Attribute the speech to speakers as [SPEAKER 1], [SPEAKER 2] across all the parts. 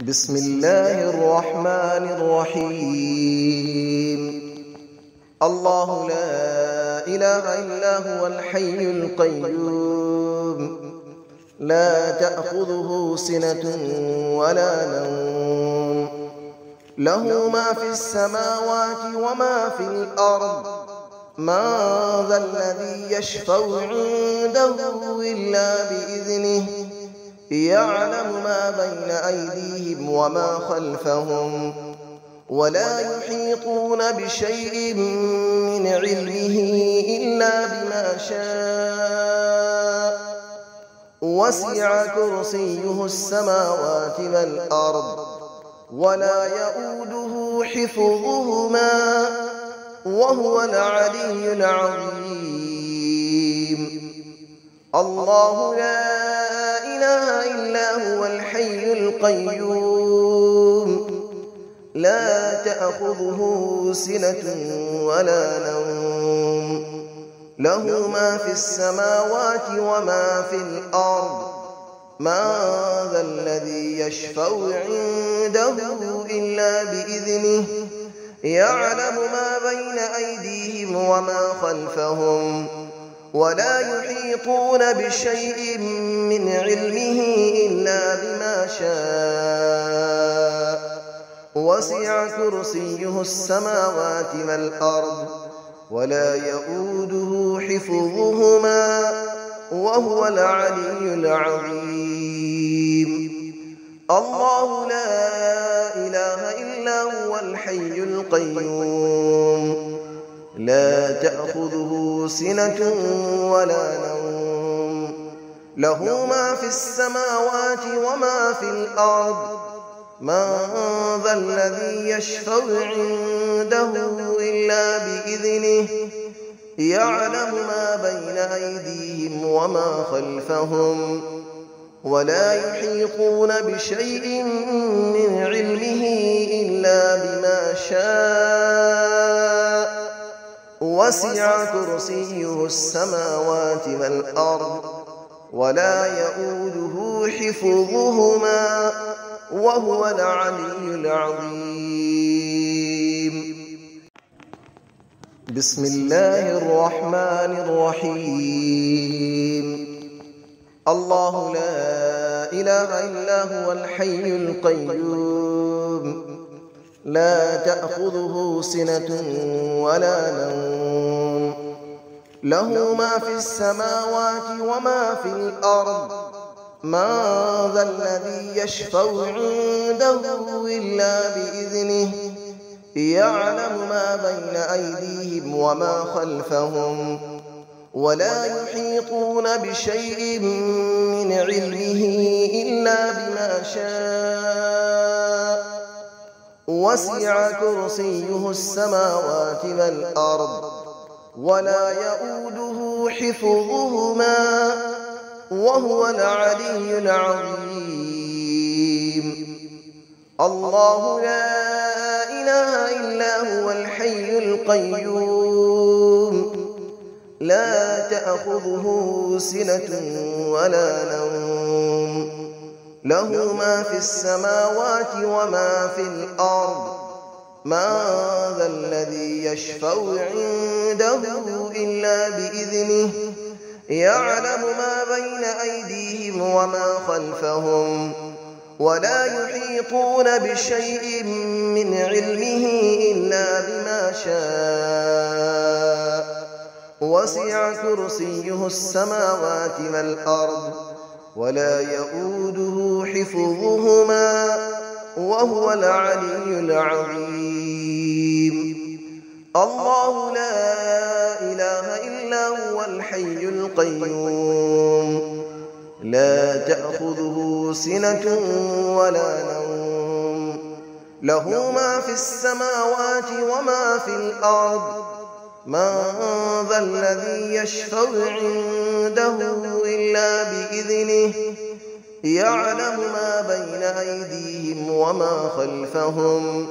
[SPEAKER 1] بسم الله الرحمن الرحيم. الله لا إله إلا هو الحي القيوم، لا تأخذه سنة ولا نوم، له ما في السماوات وما في الأرض، من ذا الذي يشفع عنده إلا بإذنه، يعلم ما بين أيديهم وما خلفهم، ولا يحيطون بشيء من علمه إلا بما شاء، وسع كرسيه السماوات والأرض، ولا يؤوده حفظهما، وهو العلي العظيم. الله لا إله إلا هو الحي القيوم، لا تأخذه سنة ولا نوم، له ما في السماوات وما في الأرض، من ذا الذي يشفع عنده إلا بإذنه، يعلم ما بين أيديهم وما خلفهم، ولا يحيطون بشيء من علمه إلا بما شاء، وسع كرسيه السماوات والأرض، ولا يؤوده حفظهما، وهو العلي العظيم. الله لا إله إلا هو الحي القيوم، لا تأخذه سنة ولا نوم، له ما في السماوات وما في الأرض، من ذا الذي يشفع عنده إلا بإذنه، يعلم ما بين أيديهم وما خلفهم، ولا يحيطون بشيء من علمه إلا بما شاء، وسع كرسيه السماوات والأرض، ولا يؤوده حفظهما، وهو العلي العظيم. بسم الله الرحمن الرحيم. الله لا إله إلا هو الحي القيوم، لا تأخذه سنة ولا نوم، له ما في السماوات وما في الأرض، من ذا الذي يشفع عنده إلا بإذنه، يعلم ما بين أيديهم وما خلفهم، ولا يحيطون بشيء من علمه إلا بما شاء، وسع كرسيه السماوات والأرض، ولا يؤوده حفظهما، وهو العلي العظيم. الله لا إله إلا هو الحي القيوم، لا تأخذه سنة ولا نوم، له ما في السماوات وما في الأرض، من ذا الذي يشفع عنده إلا بإذنه، يعلم ما بين أيديهم وما خلفهم، ولا يحيطون بشيء من علمه إلا بما شاء، وسع كرسيه السماوات والأرض، ولا يؤوده حفظهما، وهو العلي العظيم. الله لا إله إلا هو الحي القيوم، لا تأخذه سنة ولا نوم، له ما في السماوات وما في الأرض، من ذا الذي يشفع عنده إلا بإذنه، يعلم ما بين أيديهم وما خلفهم،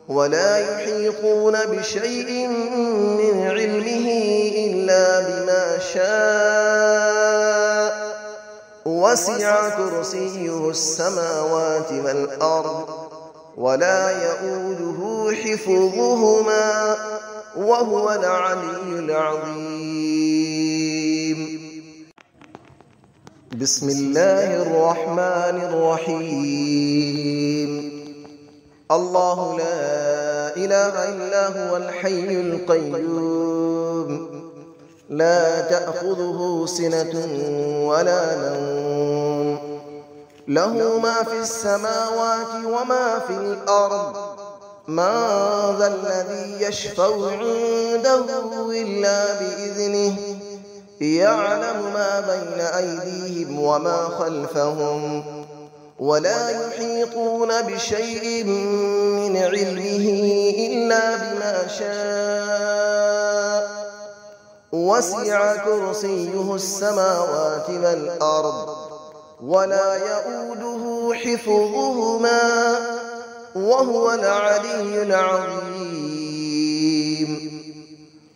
[SPEAKER 1] ولا يحيطون بشيء من علمه إلا بما شاء، وسع كرسيه السماوات والأرض ولا يؤوده حفظهما وهو العلي العظيم. بسم الله الرحمن الرحيم. الله لا إله إلا هو الحي القيوم لا تأخذه سنة ولا نوم له ما في السماوات وما في الأرض من ذا الذي يشفع عنده إلا بإذنه يعلم ما بين أيديهم وما خلفهم ولا يحيطون بشيء من علمه إلا بما شاء وسع كرسيه السماوات والأرض ولا يؤوده حفظهما وهو العلي العظيم.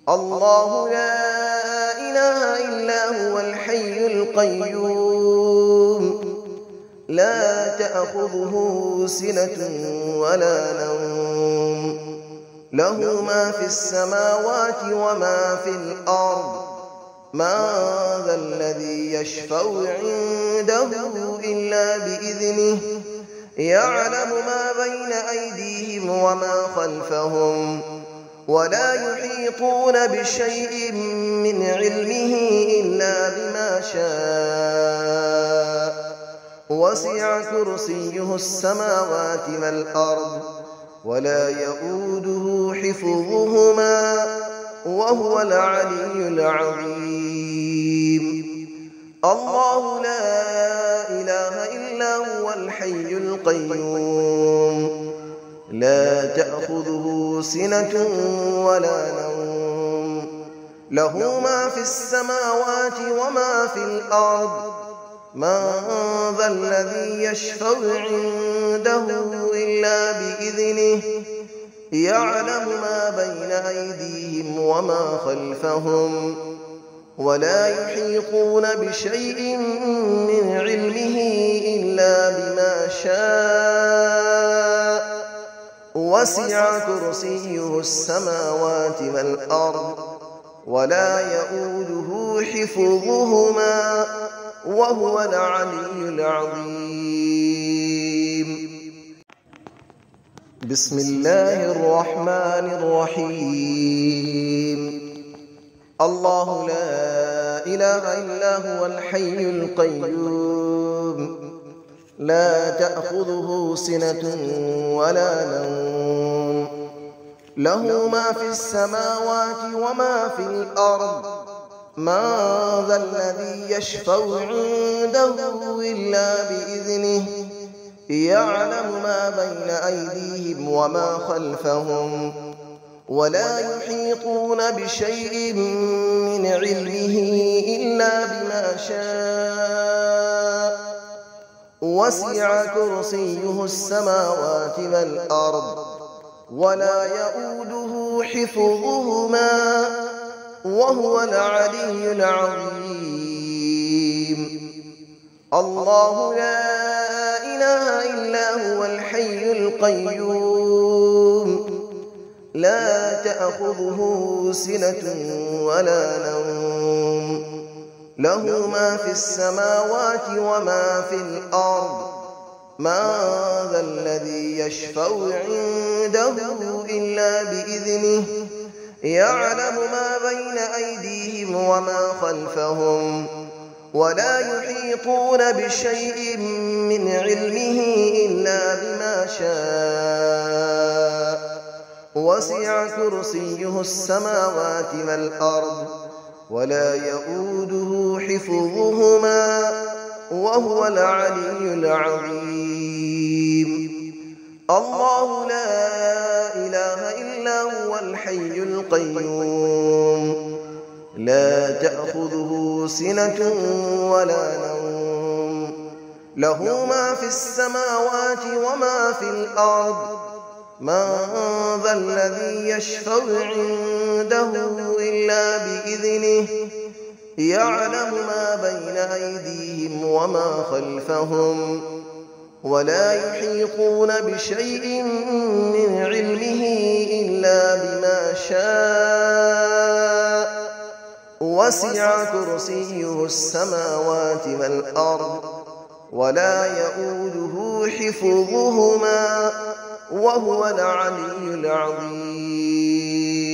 [SPEAKER 1] الله لا إله إلا هو الحي القيوم لا تأخذه سنة ولا نوم له ما في السماوات وما في الأرض من ذا الذي يشفع عنده إلا بإذنه يعلم ما بين أيديهم وما خلفهم ولا يحيطون بشيء من علمه إلا بما شاء وسع كرسيه السماوات والأرض ولا يؤوده حفظهما وهو العلي العظيم. الله لا إله إلا هو الحي القيوم لا تأخذه سنة ولا نوم له ما في السماوات وما في الأرض من ذا الذي يشفع عنده إلا بإذنه يعلم ما بين أيديهم وما خلفهم ولا يحيطون بشيء من علمه إلا بما شاء وسع كرسيه السماوات والأرض ولا يؤوده حفظهما وهو العلي العظيم. بسم الله الرحمن الرحيم. الله لا إله إلا هو الحي القيوم لا تأخذه سنة ولا نوم له ما في السماوات وما في الأرض من ذا الذي يشفع عنده إلا بإذنه يعلم ما بين أيديهم وما خلفهم ولا يحيطون بشيء من علمه إلا بما شاء وسع كرسيه السماوات والأرض ولا يؤوده حفظهما وهو العلي العظيم. الله لا إله إلا هو الحي القيوم لا تأخذه سنة ولا نوم له ما في السماوات وما في الأرض من ذا الذي يشفع عنده إلا بإذنه يعلم ما بين أيديهم وما خلفهم ولا يحيطون بشيء من علمه إلا بما شاء وسع كرسيه السماوات والأرض ولا يؤوده حفظهما وهو العلي العظيم. الله لا إله إلا هو الحي القيوم لا تأخذه سنة ولا نوم له ما في السماوات وما في الأرض من ذا الذي يشفع عنده إلا بإذنه يعلم ما بين أيديهم وما خلفهم ولا يحيطون بشيء من علمه إلا بما شاء وسع كرسيه السماوات والأرض ولا يئوده حفظهما وهو العلي العظيم